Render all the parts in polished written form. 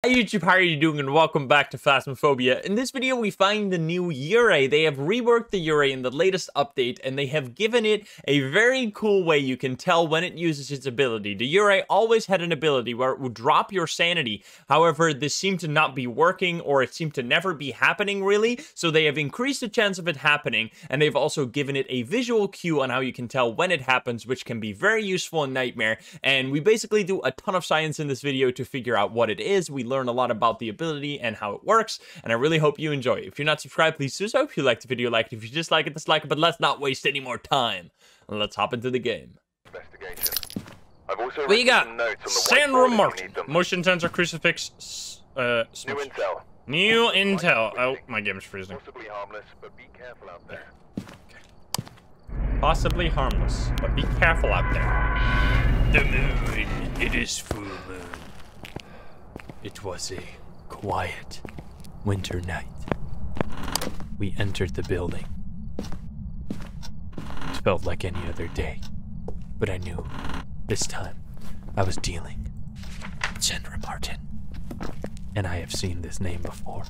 YouTube, how are you doing, and welcome back to Phasmophobia. In this video, we find the new Yurei. They have reworked the Yurei in the latest update, and they have given it a very cool way you can tell when it uses its ability. The Yurei always had an ability where it would drop your sanity. However, this seemed to not be working, or it seemed to never be happening, really. So they have increased the chance of it happening, and they've also given it a visual cue on how you can tell when it happens, which can be very useful in Nightmare. And we basically do a ton of science in this video to figure out what it is. We learn a lot about the ability and how it works, and I really hope you enjoy it. If you're not subscribed, please do so. If you liked the video, like it. If you dislike it, dislike it. But let's not waste any more time. Let's hop into the game. What you got? Sandra Martin. Motion sensor, crucifix, smudge. New intel. New intel. Oh, my game is freezing. Possibly harmless, but be careful out there. Possibly harmless, but be careful out there. The moon. It is full moon. It was a quiet winter night. We entered the building. It felt like any other day, but I knew this time I was dealing with Sandra Martin. And I have seen this name before.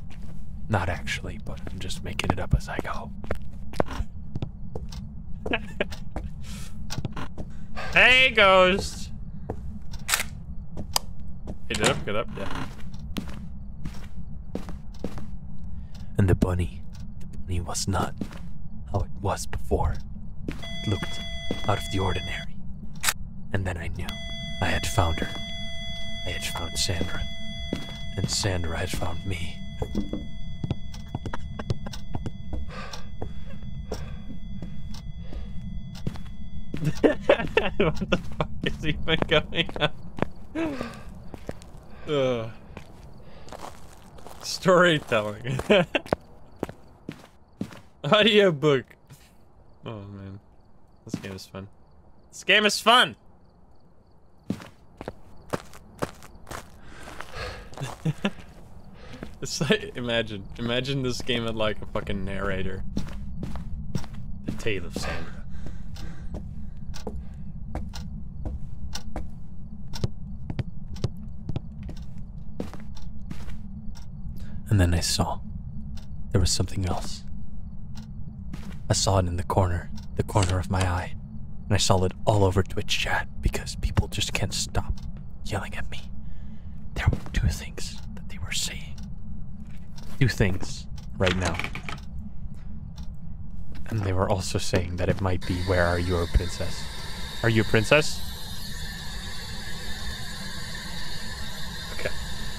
Not actually, but I'm just making it up as I go. Hey, ghost! Get up, yeah. And the bunny was not how it was before. It looked out of the ordinary. And then I knew I had found her. I had found Sandra. And Sandra had found me. What the fuck is even going on? Storytelling. Audiobook. Oh man, this game is fun. This game is fun. It's like, imagine this game had like a fucking narrator. The Tale of Sandra. And then I saw there was something else. I saw it in the corner of my eye. And I saw it all over Twitch chat because people just can't stop yelling at me. There were two things that they were saying. Two things right now. And they were also saying that it might be, where are you, a princess? Are you a princess?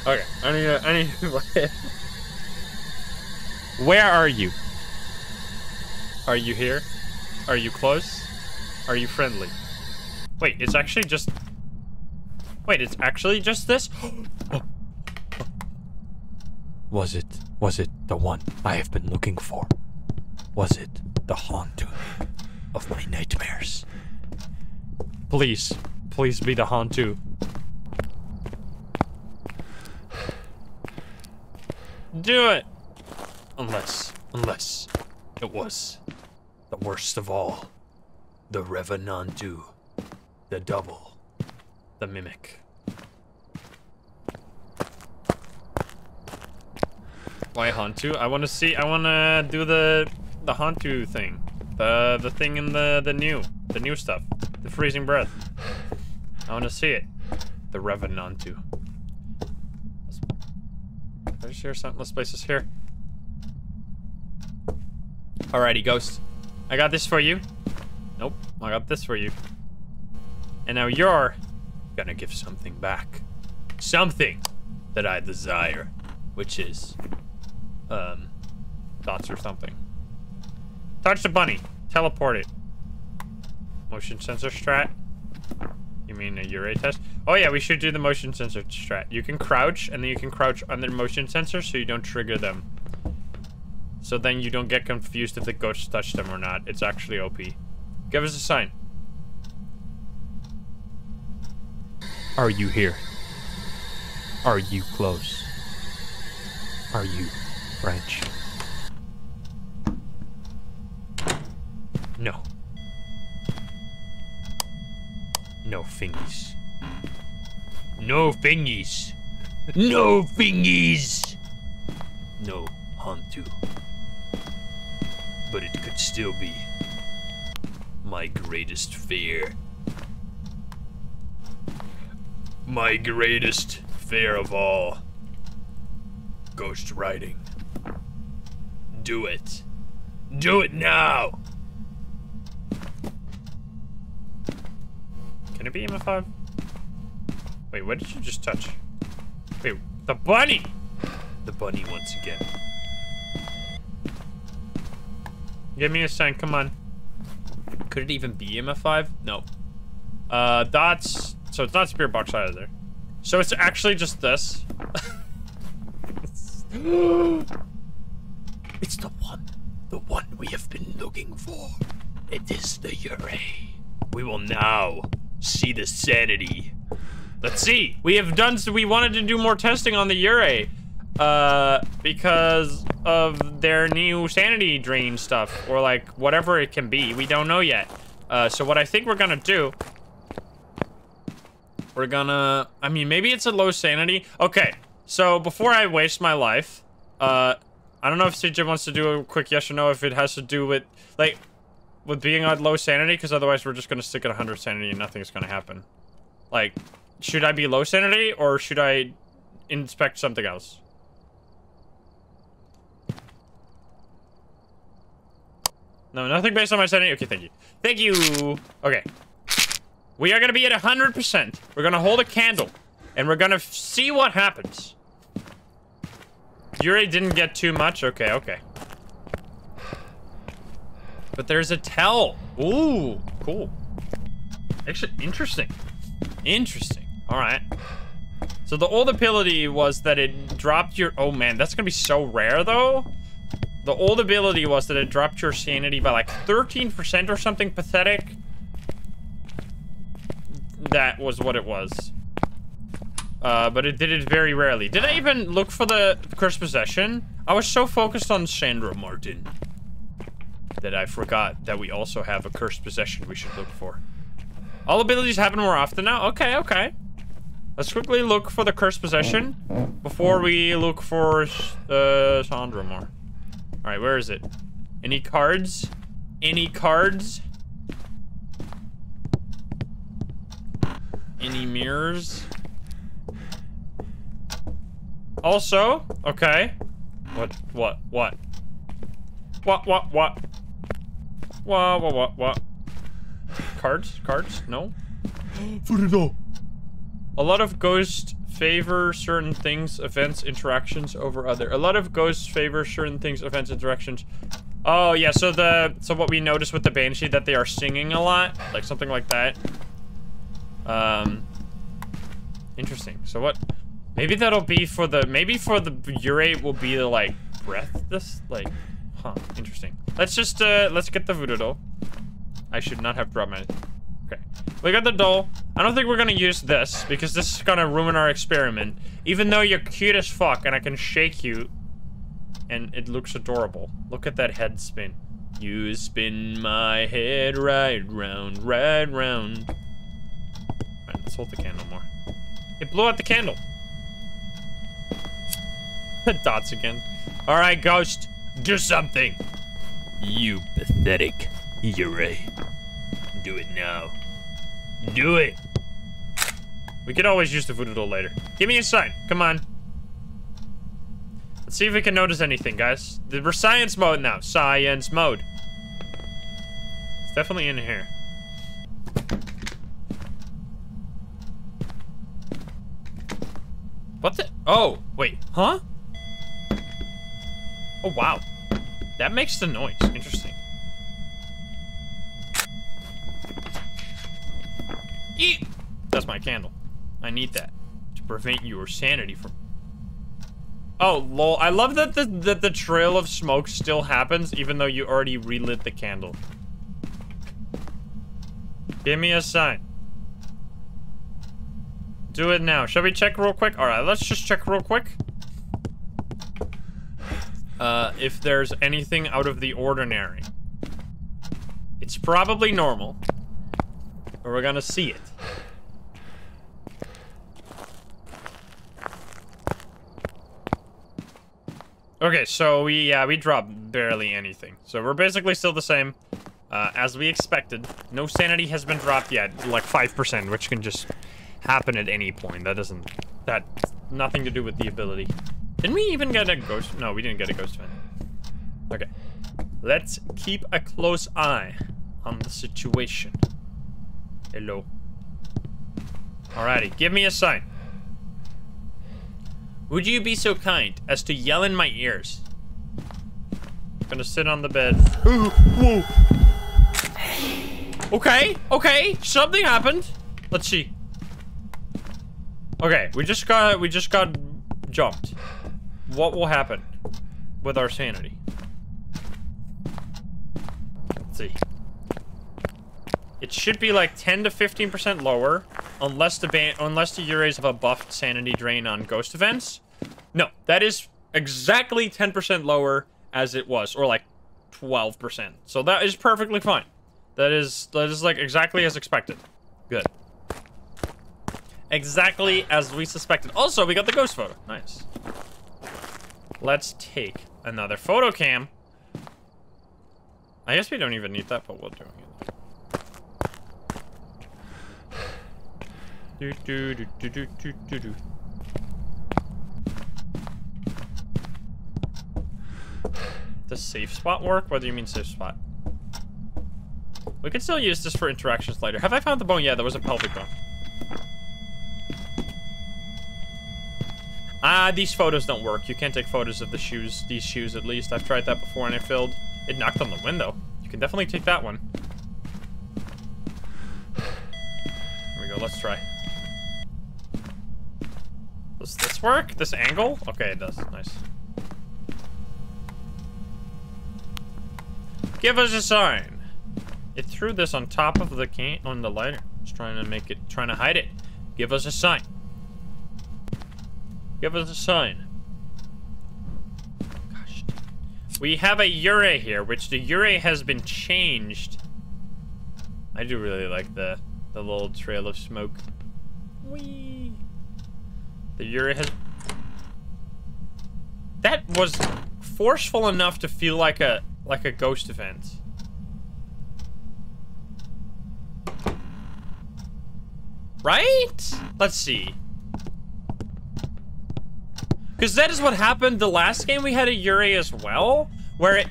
Okay, I need to Where are you? Are you here? Are you close? Are you friendly? Wait, it's actually just... Wait, it's actually just this? Was it the one I have been looking for? Was it the haunt of my nightmares? Please be the haunt too. Do it! Unless it was the worst of all. The Revenantu. The double. The mimic. Why Hantu? I wanna do the Hantu thing. The thing in the new stuff. The freezing breath. I wanna see it. The Revenantu. Let's hear something. Let's place this here. Alrighty, ghost. I got this for you. Nope, I got this for you. And now you're gonna give something back. Something that I desire. Which is, thoughts or something. Touch the bunny. Teleport it. Motion sensor strat. You mean a Yurei test? Oh yeah, we should do the motion sensor strat. You can crouch, and then you can crouch under motion sensor so you don't trigger them. So then you don't get confused if the ghosts touch them or not. It's actually OP. Give us a sign. Are you here? Are you close? Are you French? No. No fingies. No fingies. No fingies! No Hantu. But it could still be my greatest fear. My greatest fear of all. Ghost riding. Do it. Do it now! Can it be EMF5? Wait, what did you just touch? Wait, the bunny! The bunny once again. Give me a sign, come on. Could it even be EMF5? No. That's... So it's not spirit box either. So it's actually just this. It's the one we have been looking for. It is the Yurei. We will now see the sanity. Let's see. We wanted to do more testing on the Yurei, because of their new sanity drain stuff, or like whatever it can be. We don't know yet. So what I think we're gonna do, I mean, maybe it's a low sanity. Okay, so before I waste my life, I don't know if CJ wants to do a quick yes or no if it has to do with, like, with being on low sanity, because otherwise we're just gonna stick at 100 sanity and nothing's gonna happen. Like, should I be low sanity, or should I inspect something else? No, nothing based on my sanity? Okay, thank you. Thank you! Okay. We are gonna be at 100%. We're gonna hold a candle, and we're gonna see what happens. Yurei didn't get too much? Okay, okay. But there's a tell. Ooh, cool. Actually, interesting. Interesting. Alright. So the old ability was that it dropped your... Oh man, that's gonna be so rare though. The old ability was that it dropped your sanity by like 13% or something pathetic. That was what it was. But it did it very rarely. Did I even look for the cursed possession? I was so focused on Sandra Martin that I forgot that we also have a cursed possession we should look for. All abilities happen more often now? Okay, okay. Let's quickly look for the cursed possession before we look for Sandra more. Alright, where is it? Any cards? Any cards? Any mirrors? Also, okay. What? What? Cards? No? A lot of ghosts favor certain things, events, interactions over other. A lot of ghosts favor certain things, events, interactions. Oh, yeah, so what we noticed with the Banshee, that they are singing a lot, like something like that. Interesting. So what? Maybe that'll be for the, maybe for the Yurei will be the, like, breath, this, like, huh, interesting. Let's just, let's get the voodoo doll. I should not have brought my, okay. We got the doll. I don't think we're gonna use this, because this is gonna ruin our experiment. Even though you're cute as fuck, and I can shake you, and it looks adorable. Look at that head spin. You spin my head right round, right round. Alright, let's hold the candle more. It blew out the candle. Dots again. Alright, ghost. Do something. You pathetic Yurei. Do it now. Do it. We could always use the voodoo doll later. Give me a sign. Come on. Let's see if we can notice anything, guys. We're science mode now. Science mode. It's definitely in here. What the? Oh, wait. Huh? Oh, wow. That makes the noise. Interesting. Eat! That's my candle. I need that to prevent your sanity from... Oh, lol. I love that the trail of smoke still happens even though you already relit the candle. Give me a sign. Do it now. Shall we check real quick? Alright, let's just check real quick. If there's anything out of the ordinary. It's probably normal. But we're gonna see it. Okay, so we dropped barely anything. So we're basically still the same as we expected. No sanity has been dropped yet, like 5%, which can just happen at any point. That's nothing to do with the ability. Didn't we even get a ghost? No, we didn't get a ghost event. Okay. Let's keep a close eye on the situation. Hello. Alrighty, give me a sign. Would you be so kind as to yell in my ears? I'm gonna sit on the bed. Ooh, whoa. Okay, okay, something happened. Let's see. Okay, we just got jumped. What will happen with our sanity? Let's see. It should be like 10 to 15% lower, unless the Yureis have a buffed sanity drain on ghost events. No, that is exactly 10% lower as it was, or like 12%. So that is perfectly fine. That is like exactly as expected. Good. Exactly as we suspected. Also, we got the ghost photo. Nice. Let's take another photo cam. I guess we don't even need that, but we'll do it. Does safe spot work? What do you mean safe spot? We could still use this for interactions later. Have I found the bone? Yeah, there was a pelvic bone. These photos don't work. You can't take photos of the shoes, these shoes at least. I've tried that before and it failed. It knocked on the window. You can definitely take that one. There we go, let's try. Does this work? This angle? Okay, it does. Nice. Give us a sign. It threw this on top of the on the lighter. It's trying to hide it. Give us a sign. Give us a sign. Gosh. We have a Yurei here, which the Yurei has been changed. I do really like the little trail of smoke. Whee! The Yurei has... That was forceful enough to feel like a ghost event. Right? Let's see. Because that is what happened the last game we had a Yurei as well, where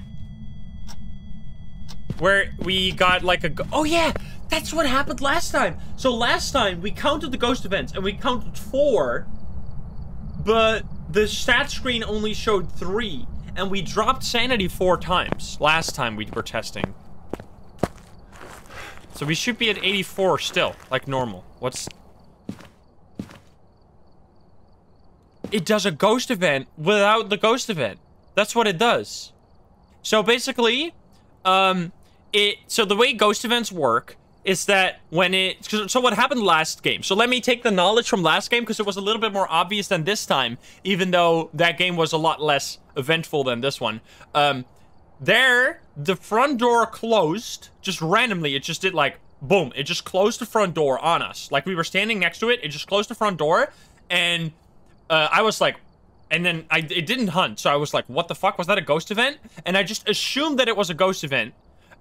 we got like a... Oh yeah, that's what happened last time. So last time we counted the ghost events and we counted 4, but the stat screen only showed 3, and we dropped sanity 4 times last time we were testing. So we should be at 84 still, like normal. What's... It does a ghost event without the ghost event. That's what it does. So basically, so the way ghost events work is that when so what happened last game? So let me take the knowledge from last game because it was a little bit more obvious than this time, even though that game was a lot less eventful than this one. There, the front door closed just randomly. It just did like, boom. It just closed the front door on us. Like we were standing next to it. It just closed the front door and... I was like, and then it didn't hunt, so I was like, what the fuck? Was that a ghost event? And I just assumed that it was a ghost event,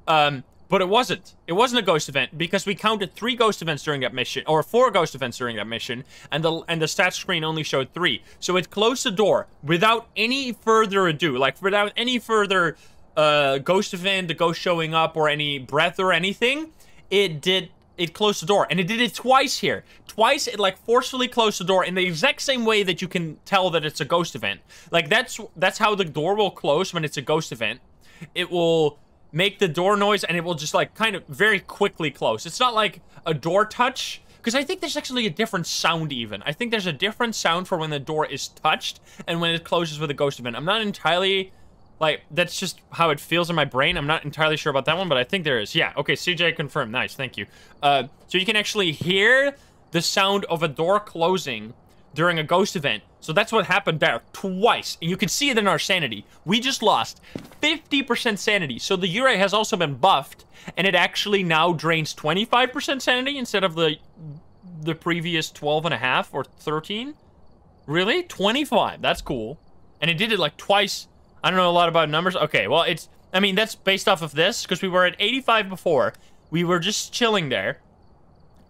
but it wasn't. It wasn't a ghost event because we counted 3 ghost events during that mission, or 4 ghost events during that mission, and the stat screen only showed 3. So it closed the door without any further ado, like without any further ghost event, the ghost showing up, or any breath or anything. It closed the door, and it did it twice here. Twice, it like forcefully closed the door in the exact same way that you can tell that it's a ghost event. Like that's how the door will close when it's a ghost event. It will make the door noise, and it will just like kind of very quickly close. It's not like a door touch, because I think there's actually a different sound even. I think there's a different sound for when the door is touched and when it closes with a ghost event. I'm not entirely... Like, that's just how it feels in my brain. I'm not entirely sure about that one, but I think there is. Yeah, okay, CJ confirmed. Nice, thank you. So you can actually hear the sound of a door closing during a ghost event. So that's what happened there twice. And you can see it in our sanity. We just lost 50% sanity. So the Yurei has also been buffed, and it actually now drains 25% sanity instead of the previous 12.5 or 13. Really? 25. That's cool. And it did it like twice I don't know a lot about numbers. Okay, well, it's... I mean, that's based off of this, because we were at 85 before. We were just chilling there,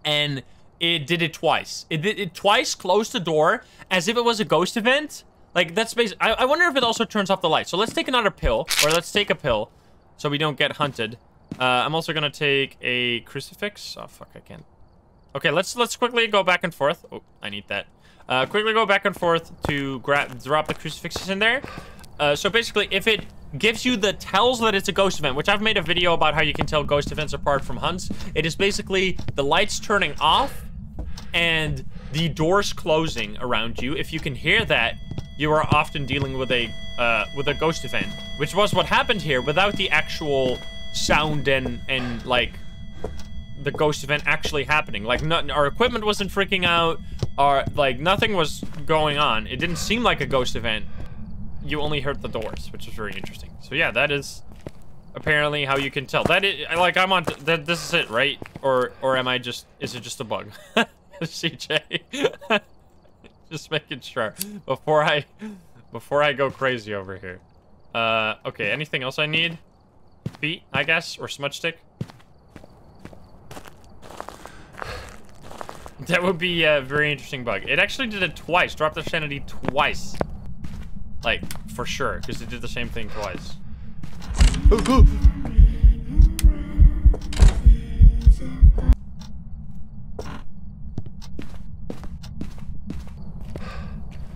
and it did it twice. It did it twice, closed the door, as if it was a ghost event. Like, that's basically... I wonder if it also turns off the light. So let's take another pill, or let's take a pill, so we don't get hunted. I'm also gonna take a crucifix. Oh, fuck, I can't. Okay, let's quickly go back and forth. Oh, I need that. Quickly go back and forth to drop the crucifixes in there. So basically, if it gives you the tells that it's a ghost event, which I've made a video about how you can tell ghost events apart from hunts. It is basically the lights turning off and the doors closing around you. If you can hear that, you are often dealing with a ghost event, which was what happened here without the actual sound and like the ghost event actually happening. Like, our equipment wasn't freaking out, or like nothing was going on. It didn't seem like a ghost event. You only heard the doors, which is very interesting. So yeah, that is apparently how you can tell. That is, like, I'm on that. This is it, right? Or am I just? Is it just a bug? CJ, just making sure before I go crazy over here. Okay. Anything else I need? Feet, I guess, or smudge stick. That would be a very interesting bug. It actually did it twice. Dropped their sanity twice. Like, for sure, because it did the same thing twice.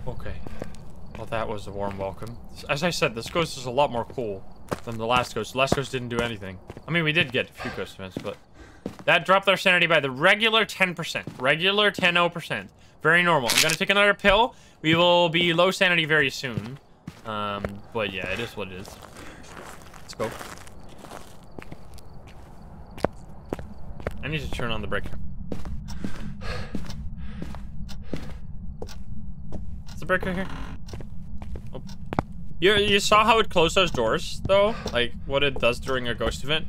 Okay. Well, that was a warm welcome. As I said, this ghost is a lot more cool than the last ghost. The last ghost didn't do anything. I mean, we did get a few ghost events, but... That dropped our sanity by the regular 10%. Regular 10-0%. Very normal. I'm gonna take another pill. We will be low sanity very soon. But yeah, it is what it is. Let's go. I need to turn on the breaker. Is the breaker here? Oh. You saw how it closed those doors, though? Like, what it does during a ghost event?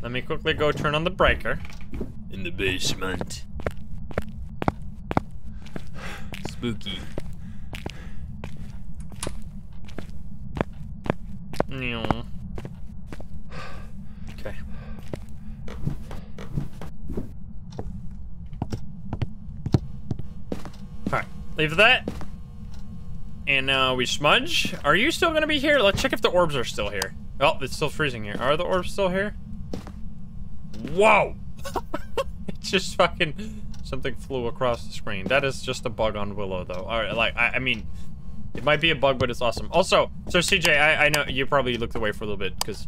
Let me quickly go turn on the breaker. In the basement. Spooky. Okay. Alright, leave that. And now we smudge. Are you still gonna be here? Let's check if the orbs are still here. Oh, it's still freezing here. Are the orbs still here? Whoa! It's just fucking... Something flew across the screen. That is just a bug on Willow, though. Alright, like, I mean... It might be a bug, but it's awesome. Also, so CJ, I know you probably looked away for a little bit, because...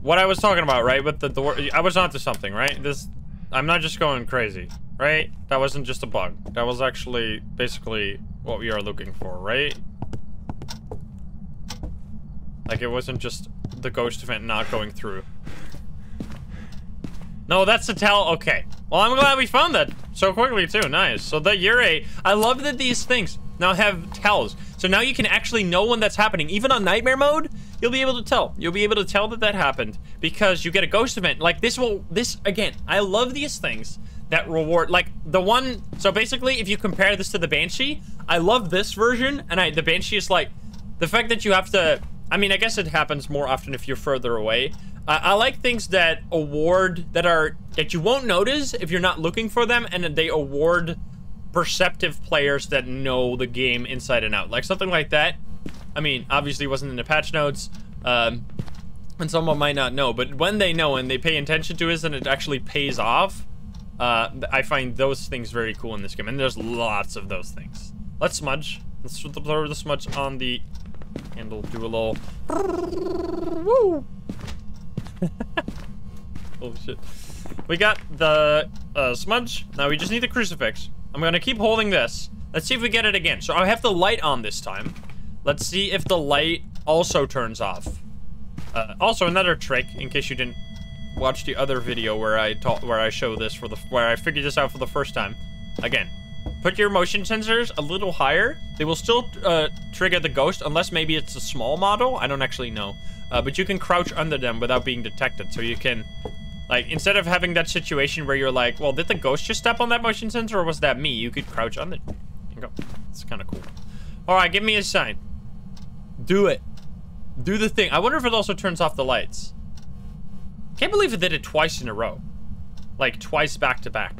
what I was talking about, right? With the door... I was onto something, right? I'm not just going crazy, right? That wasn't just a bug. That was actually, basically, what we are looking for, right? Like, it wasn't just the ghost event not going through. No, that's a tell. Okay. Well, I'm glad we found that so quickly, too. Nice. So the Yurei, I love that these things now have tells. So now you can actually know when that's happening. Even on nightmare mode, you'll be able to tell. You'll be able to tell that that happened because you get a ghost event. Like, this, again, I love these things that reward, like, the one, so basically, if you compare this to the Banshee, I love this version, and the Banshee is like, the fact that you have to, I mean, I guess it happens more often if you're further away. I like things that award, that you won't notice if you're not looking for them, and they award perceptive players that know the game inside and out. Like something like that. I mean, obviously it wasn't in the patch notes, and someone might not know, but when they know and they pay attention to it and it actually pays off, I find those things very cool in this game, and there's lots of those things. Let's smudge. Let's throw the smudge on the handle, do a little... Woo! Holy shit. We got the smudge. Now we just need the crucifix. I'm gonna keep holding this. Let's see if we get it again. So I have the light on this time. Let's see if the light also turns off. Also, another trick, in case you didn't watch the other video where I show this where I figured this out for the first time. Again, put your motion sensors a little higher. They will still trigger the ghost, unless maybe it's a small model. I don't actually know. But you can crouch under them without being detected. So you can, like, instead of having that situation where you're like, well, did the ghost just step on that motion sensor or was that me? You could crouch under. There you go. It's kind of cool. All right, give me a sign. Do it. Do the thing. I wonder if it also turns off the lights. Can't believe it did it twice in a row. Like, twice back to back.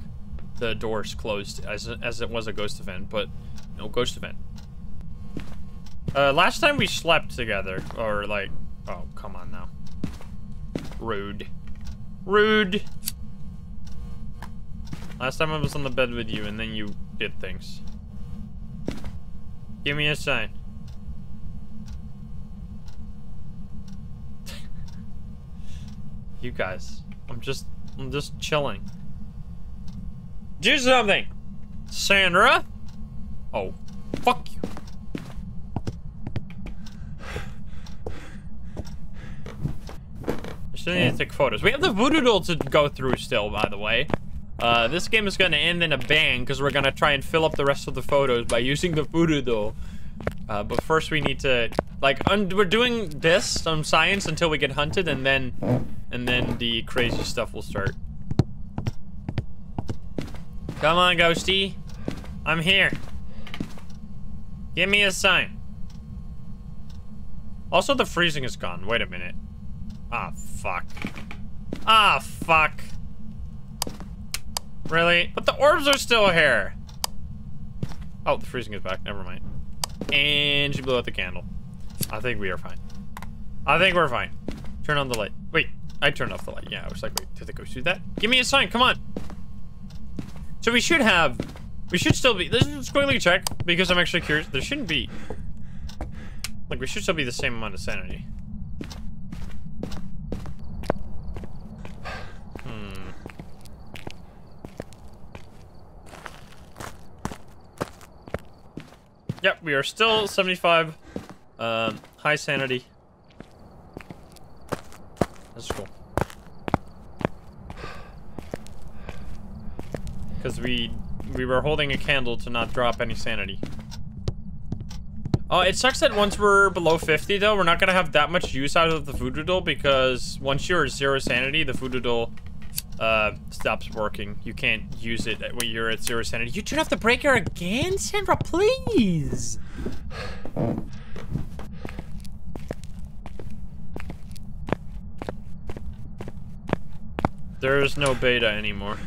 The doors closed as it was a ghost event, but no ghost event. Last time we slept together, or like... Oh, come on now. Rude. Rude. Last time I was on the bed with you, and then you did things. Give me a sign. You guys. I'm just chilling. Do something! Sandra? Oh, fuck you. I still need to take photos. We have the voodoo doll to go through still, by the way. This game is gonna end in a bang because we're gonna try and fill up the rest of the photos by using the voodoo doll. But first we need to, like, we're doing this, some science until we get hunted, and then the crazy stuff will start. Come on, ghosty. I'm here. Give me a sign. Also, the freezing is gone. Wait a minute. Ah, fuck. Ah, fuck. Really? But the orbs are still here. Oh, the freezing is back. Never mind. And she blew out the candle. I think we are fine. I think we're fine. Turn on the light. Wait, I turned off the light. Yeah, I was like, wait, did the ghost do that? Give me a sign, come on. So we should still be, let's just quickly check, because I'm actually curious. There shouldn't be, like, we should still be the same amount of sanity. Yep, we are still 75, high sanity. That's cool. Because we were holding a candle to not drop any sanity. Oh, it sucks that once we're below 50 though, we're not gonna have that much use out of the voodoo doll, because once you're 0 sanity, the voodoo doll stops working. You can't use it when you're at 0 sanity. You turn off the breaker again, Sandra, please. There's no beta anymore.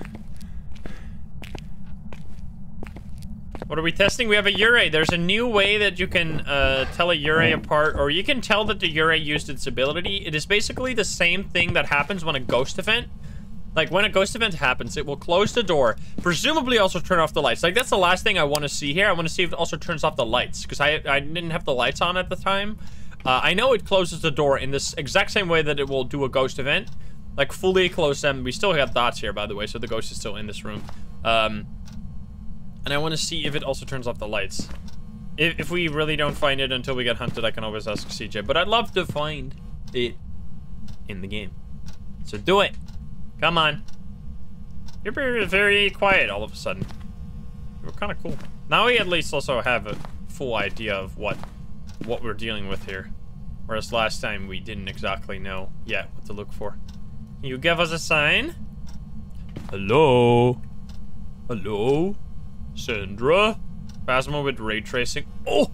What are we testing? We have a Yurei. There's a new way that you can tell a Yurei apart, or you can tell that the Yurei used its ability. It is basically the same thing that happens when a ghost event. Like, when a ghost event happens, it will close the door, presumably also turn off the lights. Like, that's the last thing I want to see here. I want to see if it also turns off the lights, because I didn't have the lights on at the time. I know it closes the door in this exact same way that it will do a ghost event. Like, fully close them. We still have dots here, by the way, so the ghost is still in this room. And I want to see if it also turns off the lights. If we really don't find it until we get hunted, I can always ask CJ. But I'd love to find it in the game. So do it. Come on. You're very, very quiet all of a sudden. You were kind of cool. Now we at least also have a full idea of what we're dealing with here. Whereas last time we didn't exactly know yet what to look for. Can you give us a sign? Hello? Hello? Sandra? Phasmo with ray tracing. Oh!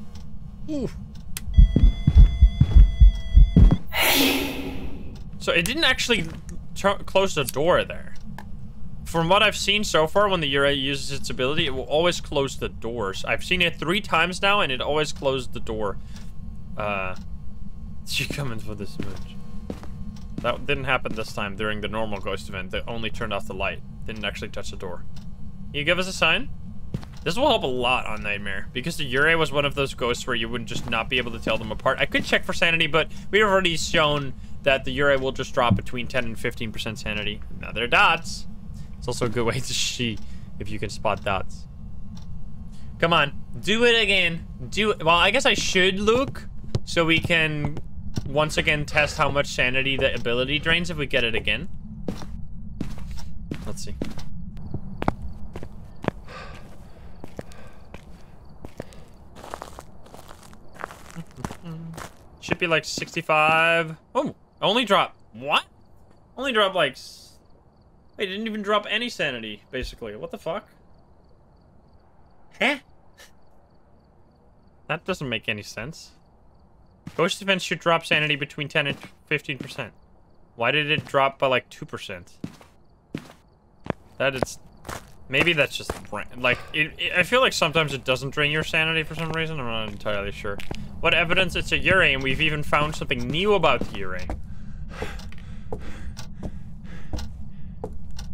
Ooh. So it didn't actually close the door there. From what I've seen so far, when the Yurei uses its ability, it will always close the doors. I've seen it 3 times now, and it always closed the door. She coming for the smudge. That didn't happen this time during the normal ghost event. They only turned off the light. Didn't actually touch the door. Can you give us a sign? This will help a lot on Nightmare, because the Yurei was one of those ghosts where you would just not be able to tell them apart. I could check for sanity, but we've already shown that the Yurei will just drop between 10 and 15% sanity. Now they're dots. It's also a good way to see if you can spot dots. Come on, do it again. Do it. Well, I guess I should look so we can once again test how much sanity the ability drains if we get it again. Let's see. Should be like 65. Oh, only drop. What? Only drop like... Wait, didn't even drop any sanity, basically. What the fuck? Huh? That doesn't make any sense. Ghost events should drop sanity between 10 and 15%. Why did it drop by like 2%? That is... Maybe that's just... Like, I feel like sometimes it doesn't drain your sanity for some reason. I'm not entirely sure. What evidence it's a Yurei, and we've even found something new about the Yurei.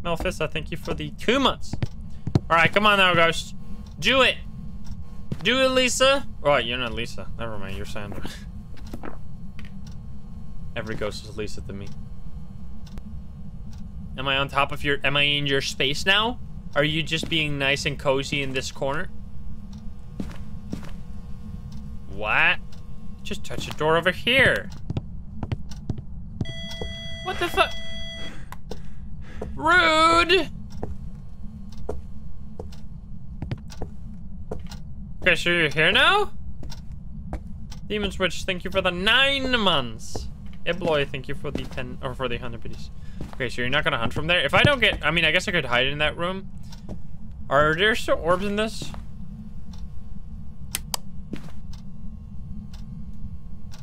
Melfista, thank you for the 2 months. Alright, come on now, Ghost. Do it! Do it, Lisa! Oh, you're not Lisa. Never mind, you're Sandra. Every ghost is Lisa to me. Am I on top of your... Am I in your space now? Are you just being nice and cozy in this corner? What? Just touch a door over here. What the fuck? Rude! Okay, so you're here now? Demon Switch, thank you for the 9 months. Ebloy, thank you for the 10, or for the 100 biddies. Okay, so you're not gonna hunt from there? If I don't get, I mean, I guess I could hide in that room. Are there still orbs in this?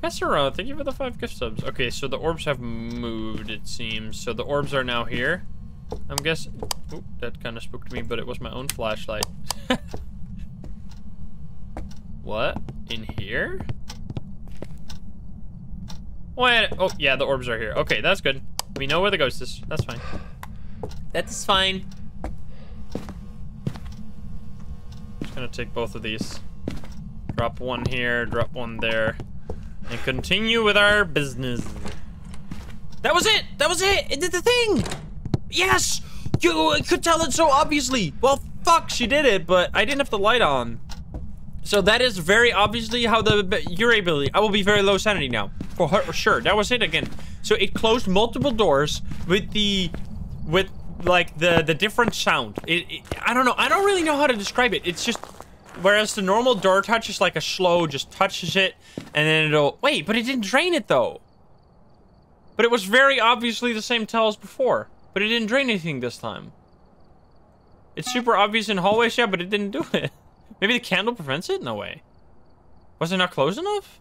Casserole, thank you for the 5 gift subs. Okay, so the orbs have moved, it seems. So the orbs are now here. I'm guessing, oop, that kind of spooked me, but it was my own flashlight. What? In here? Wait, oh, yeah, the orbs are here. Okay, that's good. We know where the ghost is. That's fine. That's fine. Just gonna take both of these. Drop one here, drop one there. And continue with our business. That was it! That was it! It did the thing! Yes! You could tell it so obviously! Well, fuck, she did it, but I didn't have the light on. So that is very obviously how the Yurei ability. I will be very low sanity now. For her, sure. That was it again. So it closed multiple doors with the... With, like, the different sound. I don't know. I don't really know how to describe it. It's just... Whereas the normal door touch is like a slow, just touches it, and then it'll... Wait, but it didn't drain it, though. But it was very obviously the same tell as before. But it didn't drain anything this time. It's super obvious in hallways, yeah, but it didn't do it. Maybe the candle prevents it? No way. Was it not close enough?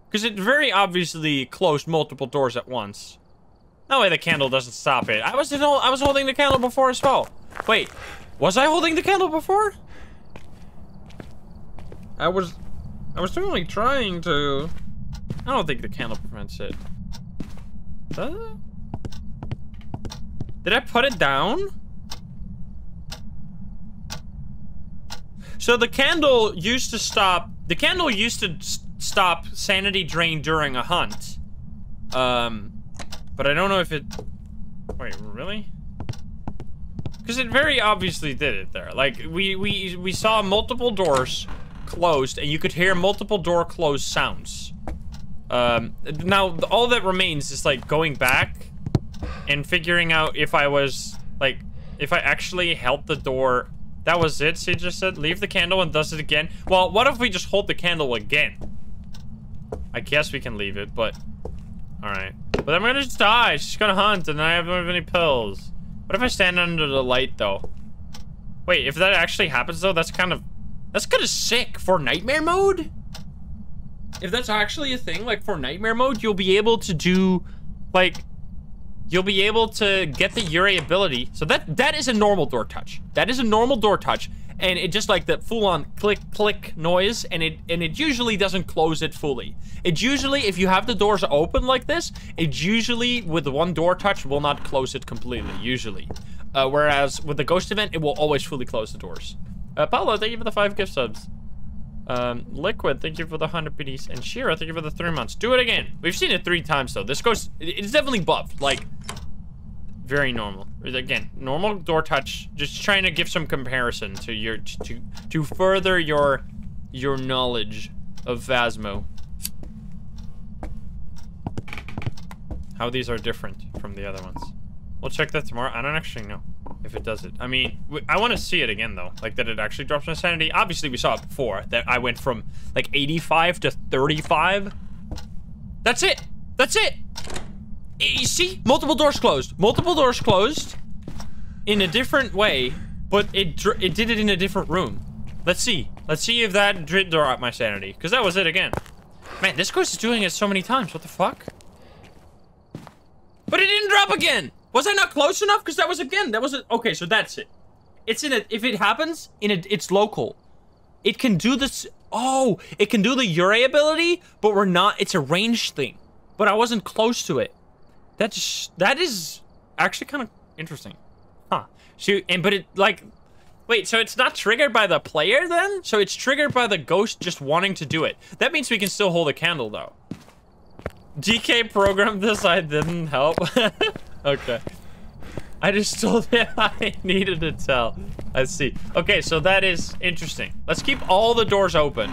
Because it very obviously closed multiple doors at once. No way the candle doesn't stop it. I was holding the candle before as well. Wait, was I holding the candle before? I was certainly trying to. I don't think the candle prevents it. Did I put it down? So the candle used to stop. The candle used to stop sanity drain during a hunt. But I don't know if it. Wait, really? Because it very obviously did it there. Like we saw multiple doors closed, and you could hear multiple door closed sounds. Now all that remains is like going back and figuring out if I was like if I actually held the door. That was it. She just said leave the candle and does it again. Well, what if we just hold the candle again? I guess we can leave it, but all right. But I'm gonna just die. She's gonna hunt, and I don't have any pills. What if I stand under the light though? Wait, if that actually happens though, that's kind of sick for nightmare mode. If that's actually a thing, like for nightmare mode, you'll be able to do, like, you'll be able to get the Yurei ability. So that is a normal door touch. That is a normal door touch, and it just like the full-on click noise, and it usually doesn't close it fully. It usually, if you have the doors open like this, it usually with the one door touch will not close it completely. Usually, whereas with the ghost event, it will always fully close the doors. Paolo, thank you for the 5 gift subs. Liquid, thank you for the 100 PDs. And Shira, thank you for the 3 months. Do it again. We've seen it 3 times though. This goes, it's definitely buffed. Like, very normal. Again, normal door touch. Just trying to give some comparison to your, to further your knowledge of Phasmo. How these are different from the other ones. We'll check that tomorrow. I don't actually know if it does it. I mean, I want to see it again though. Like that it actually drops my sanity. Obviously we saw it before. That I went from like 85 to 35. That's it. That's it. You see? Multiple doors closed. Multiple doors closed in a different way, but it did it in a different room. Let's see. Let's see if that did drop my sanity. Because that was it again. Man, this ghost is doing it so many times. What the fuck? But it didn't drop again. Was I not close enough? Because that was again. That was it. Okay, so that's it. It's in a. If it happens in a, it's local. It can do this. Oh, it can do the Yurei ability, but we're not. It's a ranged thing. But I wasn't close to it. That is actually kind of interesting. Huh. Shoot. But it like. Wait, so it's not triggered by the player then? So it's triggered by the ghost just wanting to do it. That means we can still hold a candle though. DK programmed this, I didn't help. Okay. I just told him I needed to tell. I see. Okay, so that is interesting. Let's keep all the doors open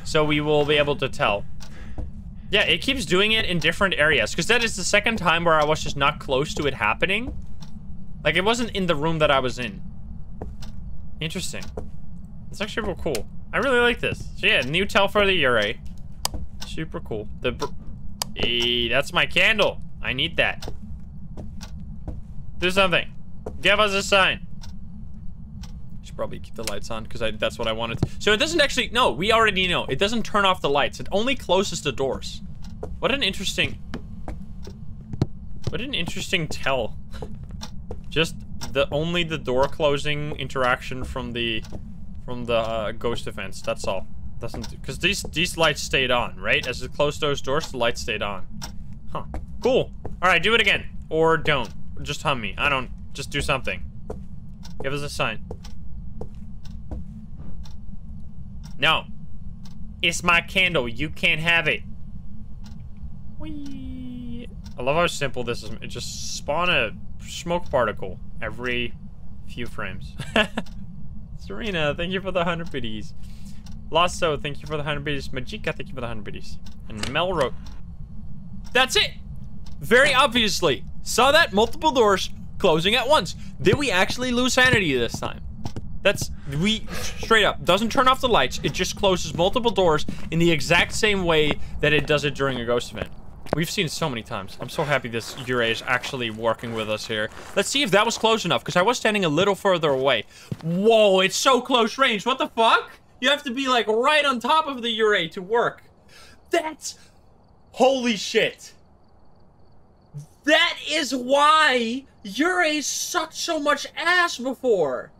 so we will be able to tell. Yeah, it keeps doing it in different areas because that is the second time where I was just not close to it happening. Like it wasn't in the room that I was in. Interesting. It's actually real cool. I really like this. So yeah, new tell for the Yurei. Super cool. Hey, that's my candle. I need that. Do something. Give us a sign. Should probably keep the lights on because that's what I wanted. So it doesn't actually, no, we already know. It doesn't turn off the lights. It only closes the doors. What an interesting tell. Just only the door closing interaction from the ghost events. That's all. Doesn't because these lights stayed on, right? As it closed those doors, the lights stayed on. Huh. Cool. All right, do it again or don't. Just hum me. I don't. Just do something. Give us a sign. No. It's my candle. You can't have it. Whee. I love how simple this is. It just spawn a smoke particle every few frames. Serena, thank you for the 100 biddies. Lasso, thank you for the 100 biddies. Majika, thank you for the 100 biddies. And Melro. That's it. Very obviously. Saw that multiple doors closing at once. Did we actually lose sanity this time? We straight up doesn't turn off the lights. It just closes multiple doors in the exact same way that it does it during a ghost event. We've seen it so many times. I'm so happy this Yurei is actually working with us here. Let's see if that was close enough, because I was standing a little further away. Whoa, it's so close range. What the fuck? You have to be like right on top of the Yurei to work. That's... Holy shit. That is why Yurei sucked so much ass before.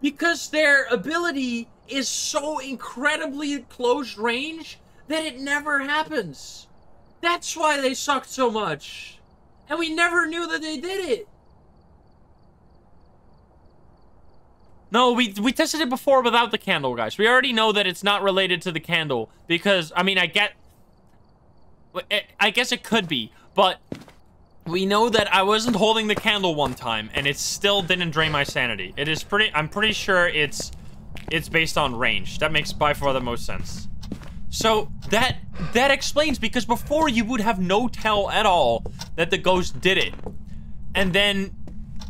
Because their ability is so incredibly close range that it never happens. That's why they sucked so much. And we never knew that they did it. No, we tested it before without the candle, guys. We already know that it's not related to the candle. Because, I mean, I guess it could be. But we know that I wasn't holding the candle one time. And it still didn't drain my sanity. It is I'm pretty sure it's based on range. That makes by far the most sense. So that explains, because before you would have no tell at all that the ghost did it. And then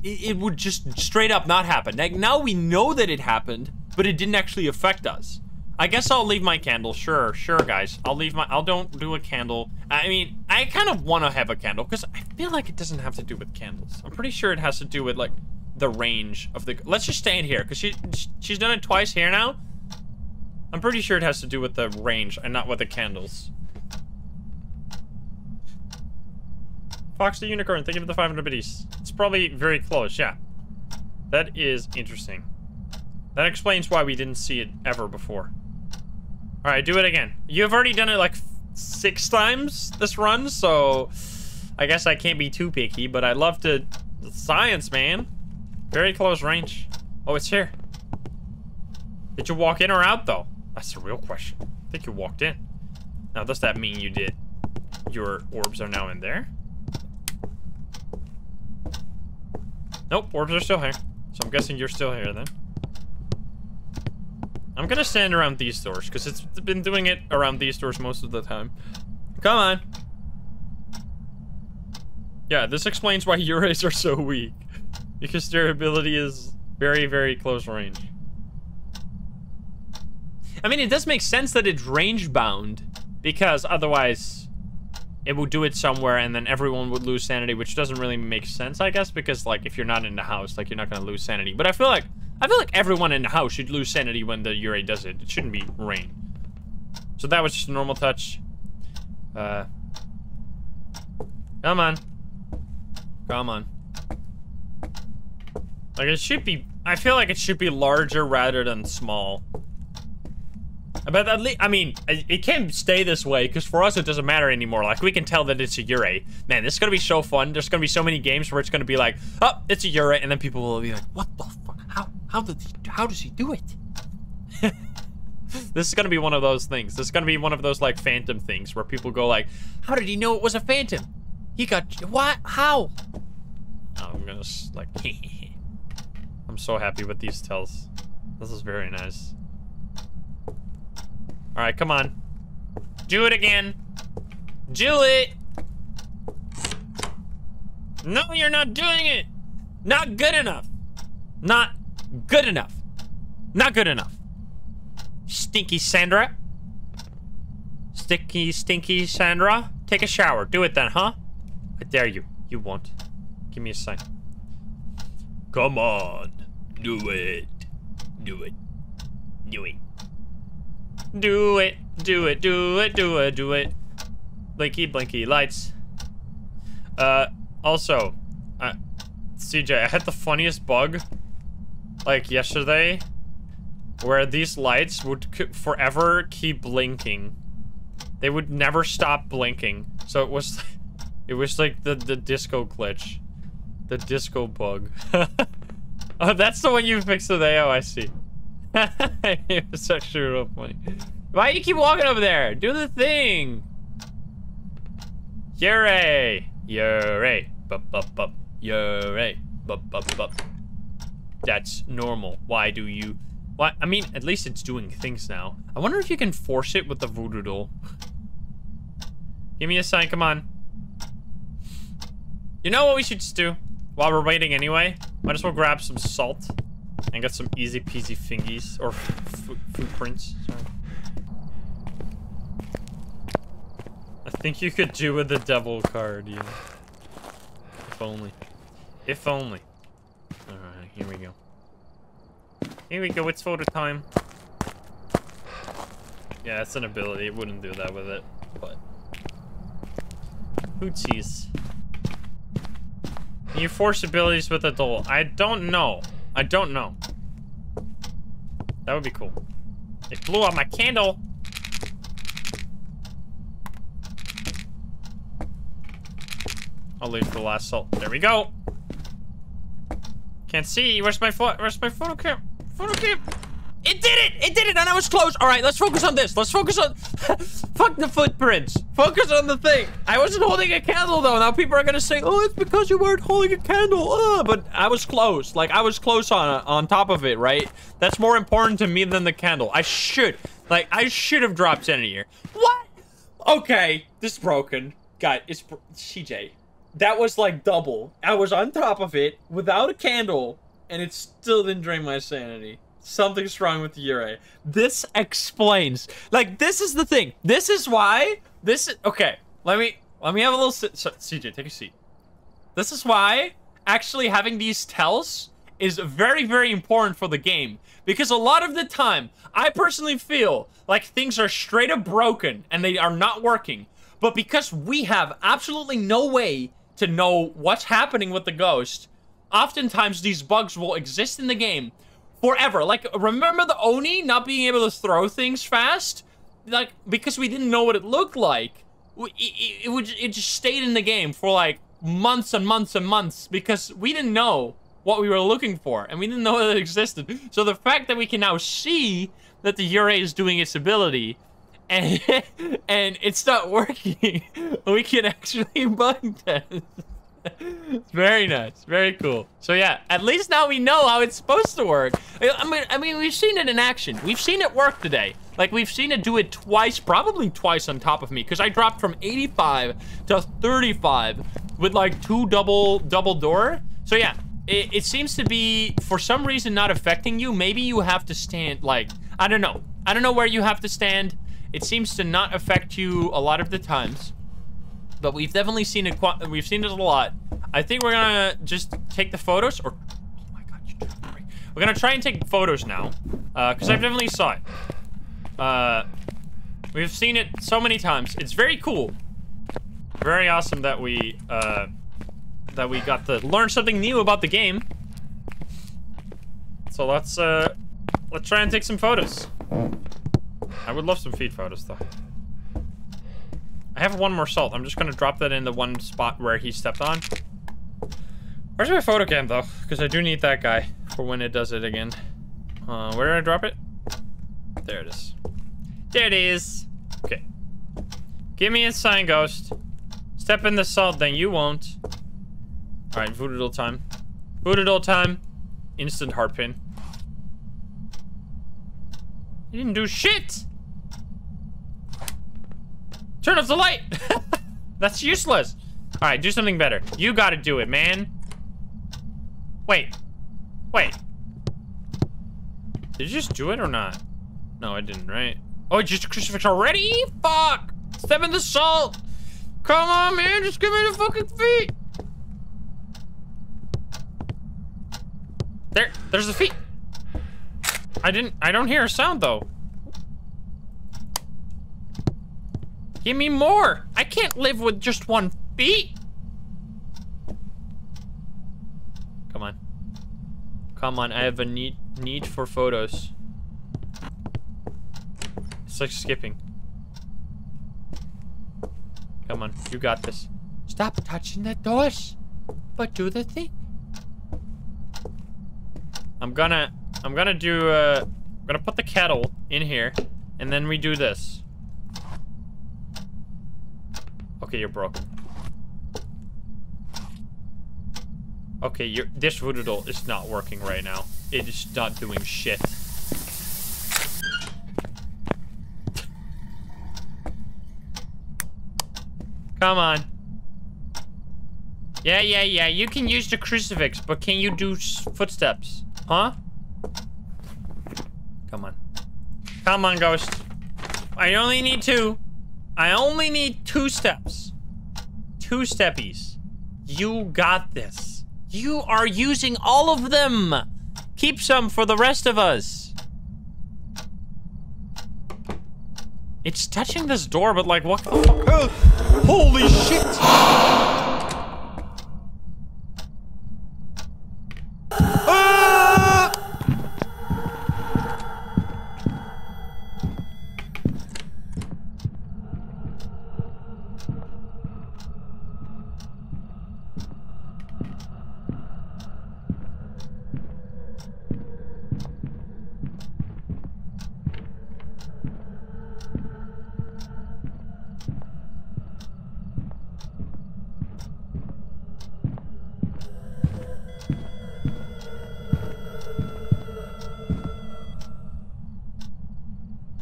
it would just straight up not happen. Like, now we know that it happened, but it didn't actually affect us. I guess I'll leave my candle. Sure, guys. I don't do a candle. I mean, I kind of want to have a candle because I feel like it doesn't have to do with candles. I'm pretty sure it has to do with like the range of the, let's just stand here because she's done it twice here now. I'm pretty sure it has to do with the range and not with the candles. Fox the Unicorn, thank you for the 500 biddies. It's probably very close, yeah. That is interesting. That explains why we didn't see it ever before. Alright, do it again. You've already done it like 6 times this run, so I guess I can't be too picky, but I love to... Science, man. Very close range. Oh, it's here. Did you walk in or out, though? That's the real question. I think you walked in. Now, does that mean you did? Your orbs are now in there? Nope, orbs are still here. So I'm guessing you're still here, then. I'm gonna stand around these doors, because it's been doing it around these doors most of the time. Come on. Yeah, this explains why Yureis are so weak. Because their ability is very, very close range. I mean, it does make sense that it's range bound, because otherwise it would do it somewhere and then everyone would lose sanity, which doesn't really make sense, I guess, because like if you're not in the house, like you're not gonna lose sanity. But I feel like everyone in the house should lose sanity when the Yurei does it. It shouldn't be rain. So that was just a normal touch. Come on. Come on. Like, it should be... I feel like it should be larger rather than small. But at least, I mean, it can stay this way, because for us, it doesn't matter anymore. Like, we can tell that it's a Yurei. Man, this is going to be so fun. There's going to be so many games where it's going to be like, oh, it's a Yurei, and then people will be like, what the fuck? How does he do it? This is going to be one of those things. This is going to be one of those, like, phantom things where people go like, how did he know it was a phantom? He got, what? How? Oh, I'm going to, like, I'm so happy with these tells. This is very nice. All right, come on. Do it again. Do it. No, you're not doing it. Not good enough. Not good enough. Not good enough. Stinky Sandra. Stinky Sandra. Take a shower. Do it then, huh? I dare you. You won't. Give me a sign. Come on. Do it. Do it. Do it. Do it. Do it. Do it. Do it. Do it. Blinky, blinky lights. Also, CJ, I had the funniest bug, like, yesterday, where these lights would forever keep blinking. They would never stop blinking. So it was like the disco glitch. The disco bug. Oh, that's the one you fixed today? Oh, I see. It was actually real funny. Why do you keep walking over there? Do the thing. Yurei. Yurei. Bup, bup, bup. Yurei. Bup, bup, bup. That's normal. Why do you... What? I mean, at least it's doing things now. I wonder if you can force it with the voodoo doll. Give me a sign, come on. You know what we should just do? While we're waiting anyway, might as well grab some salt and get some easy peasy fingies, or footprints, sorry. I think you could do with the devil card, yeah. If only. If only. Alright, here we go. Here we go, it's photo time. Yeah, it's an ability, it wouldn't do that with it, but... Hootsies. Can you force abilities with a doll? I don't know. I don't know. That would be cool. It blew out my candle. I'll leave for the last salt. There we go. Can't see. Where's my photo cam? Photo cam. It did it! It did it, and I was close. All right, let's focus on this. Let's focus on... Fuck the footprints. Focus on the thing. I wasn't holding a candle, though. Now people are gonna say, oh, it's because you weren't holding a candle. But I was close. Like, I was close on top of it, right? That's more important to me than the candle. I should have dropped sanity here. What? Okay, this is broken. God, it's... CJ. That was, like, double. I was on top of it without a candle, and it still didn't drain my sanity. Something's wrong with the Yurei. This explains. Like, this is the thing. This is why. This is... Okay. Let me have a little... CJ, take a seat. This is why actually having these tells is very, very important for the game. Because a lot of the time, I personally feel like things are straight up broken and they are not working. But because we have absolutely no way to know what's happening with the ghost, oftentimes these bugs will exist in the game forever. Like, remember the Oni not being able to throw things fast? Like, because we didn't know what it looked like, it just stayed in the game for like months and months and months because we didn't know what we were looking for and we didn't know that it existed. So the fact that we can now see that the Yurei is doing its ability and it's not working, we can actually bug test. It's very nice, very cool. So yeah, at least now we know how it's supposed to work. I mean, we've seen it in action. We've seen it work today. Like, we've seen it do it twice, probably twice on top of me, because I dropped from 85 to 35 with like 2 double door. So yeah, it seems to be for some reason not affecting you. Maybe you have to stand, like, I don't know. I don't know where you have to stand. It seems to not affect you a lot of the times. But we've definitely seen it. We've seen it a lot. I think we're gonna just take the photos, or oh my god, you took a break. We're gonna try and take photos now, because I've definitely saw it. We've seen it so many times. It's very cool. Very awesome that we got to learn something new about the game. So let's try and take some photos. I would love some feed photos though. I have one more salt. I'm just gonna drop that in the one spot where he stepped on. Where's my photo cam though? Because I do need that guy for when it does it again. Where did I drop it? There it is. There it is. Okay. Give me a sign, ghost. Step in the salt, then you won't. Alright, voodoo time. Voodoo time. Instant heart pin. You didn't do shit! Turn off the light! That's useless. Alright, do something better. You gotta do it, man. Wait. Wait. Did you just do it or not? No, I didn't, right? Oh, just a crucifix already? Fuck! Step in the salt! Come on, man, just give me the fucking feet! There's the feet! I don't hear a sound, though. Give me more! I can't live with just one feet! Come on. Come on, I have a need for photos. It's like skipping. Come on, you got this. Stop touching the doors, but do the thing. I'm gonna put the kettle in here, and then we do this. Okay, you're broken. Okay, this voodoo doll is not working right now. It is not doing shit. Come on. Yeah, you can use the crucifix, but can you do footsteps? Huh? Come on. Come on, ghost. I only need 2. I only need 2 steps. 2 steppies. You got this. You are using all of them. Keep some for the rest of us. It's touching this door, but like, what the fuck? Holy shit!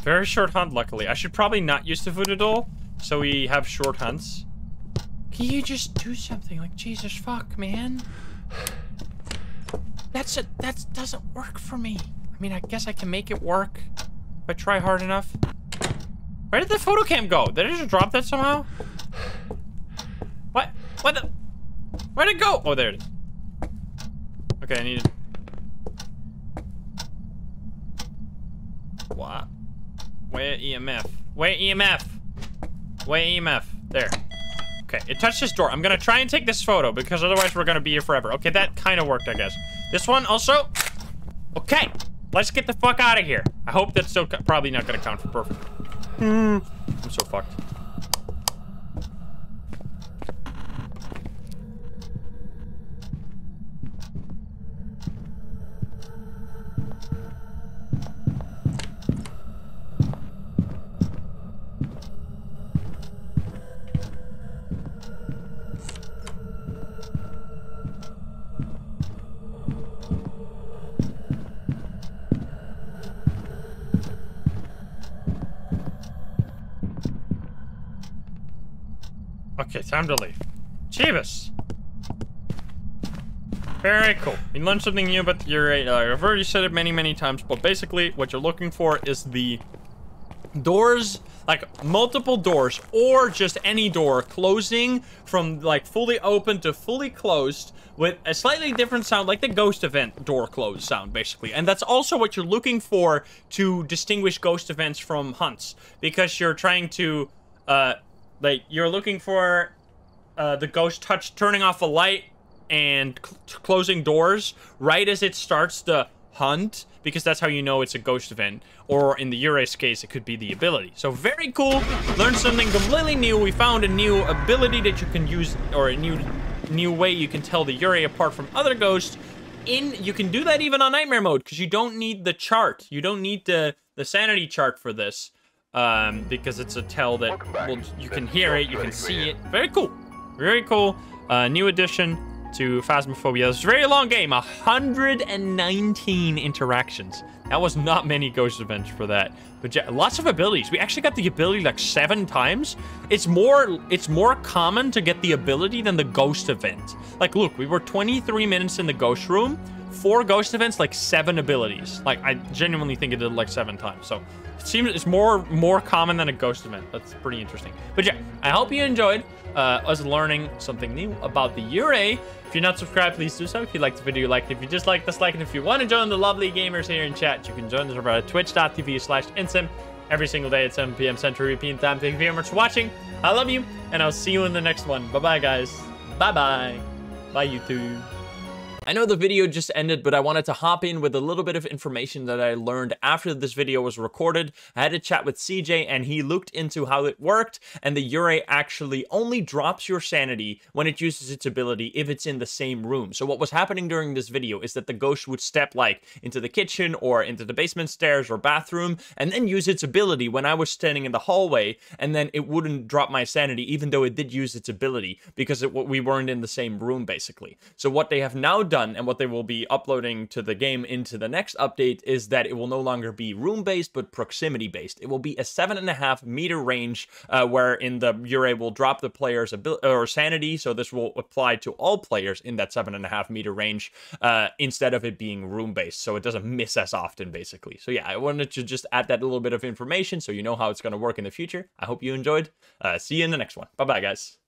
Very short hunt, luckily. I should probably not use the voodoo doll, so we have short hunts. Can you just do something? Like, Jesus fuck, man. That doesn't work for me. I mean, I guess I can make it work if I try hard enough. Where did the photo cam go? Did I just drop that somehow? What? What the? Where'd it go? Oh, there it is. Okay, I need it. What? Where EMF? Where EMF? Where EMF? There. Okay, it touched this door. I'm gonna try and take this photo because otherwise we're gonna be here forever. Okay, that kind of worked, I guess. This one also. Okay, let's get the fuck out of here. I hope that's still probably not gonna count for perfect. I'm so fucked. Okay, time to leave. Jeebus. Very cool. We learned something new about the Yurei. I've already said it many, many times, but basically what you're looking for is the doors, like multiple doors, or just any door closing from like fully open to fully closed with a slightly different sound, like the ghost event door close sound, basically. And that's also what you're looking for to distinguish ghost events from hunts, because you're trying to, like, you're looking for the ghost turning off a light and closing doors right as it starts to hunt, because that's how you know it's a ghost event. Or in the Yurei's case, it could be the ability. So very cool. Learned something completely new. We found a new ability that you can use, or a new way you can tell the Yurei apart from other ghosts. You can do that even on nightmare mode, because you don't need the chart. You don't need the sanity chart for this, because it's a tell that you can hear it, you can see it. Very cool. Very cool. New addition to Phasmophobia. It's a very long game. 119 interactions. That was not many ghost events for that. But yeah, lots of abilities. We actually got the ability like 7 times. It's more common to get the ability than the ghost event. Like, look, we were 23 minutes in the ghost room. 4 ghost events, like 7 abilities. Like, I genuinely think it did like 7 times. So it seems it's more common than a ghost event. That's pretty interesting. But yeah, I hope you enjoyed us learning something new about the Yurei. If you're not subscribed, please do so. If you liked the video, like it. If you dislike, dislike it. If you want to join the lovely gamers here in chat, you can join us over at twitch.tv/insym every single day at 7 p.m. Central European Time. Thank you very much for watching. I love you, and I'll see you in the next one. Bye-bye, guys. Bye-bye. Bye, YouTube. I know the video just ended, but I wanted to hop in with a little bit of information that I learned after this video was recorded. I had a chat with CJ, and he looked into how it worked, and the Yurei actually only drops your sanity when it uses its ability if it's in the same room. So what was happening during this video is that the ghost would step like into the kitchen or into the basement stairs or bathroom, and then use its ability when I was standing in the hallway, and then it wouldn't drop my sanity even though it did use its ability because we weren't in the same room, basically. So what they have now done, and what they will be uploading to the game into the next update, is that it will no longer be room-based, but proximity-based. It will be a 7.5 meter range, wherein the Yurei will drop the player's sanity, so this will apply to all players in that 7.5 meter range, instead of it being room-based, so it doesn't miss as often, basically. So yeah, I wanted to just add that little bit of information so you know how it's going to work in the future. I hope you enjoyed. See you in the next one. Bye-bye, guys.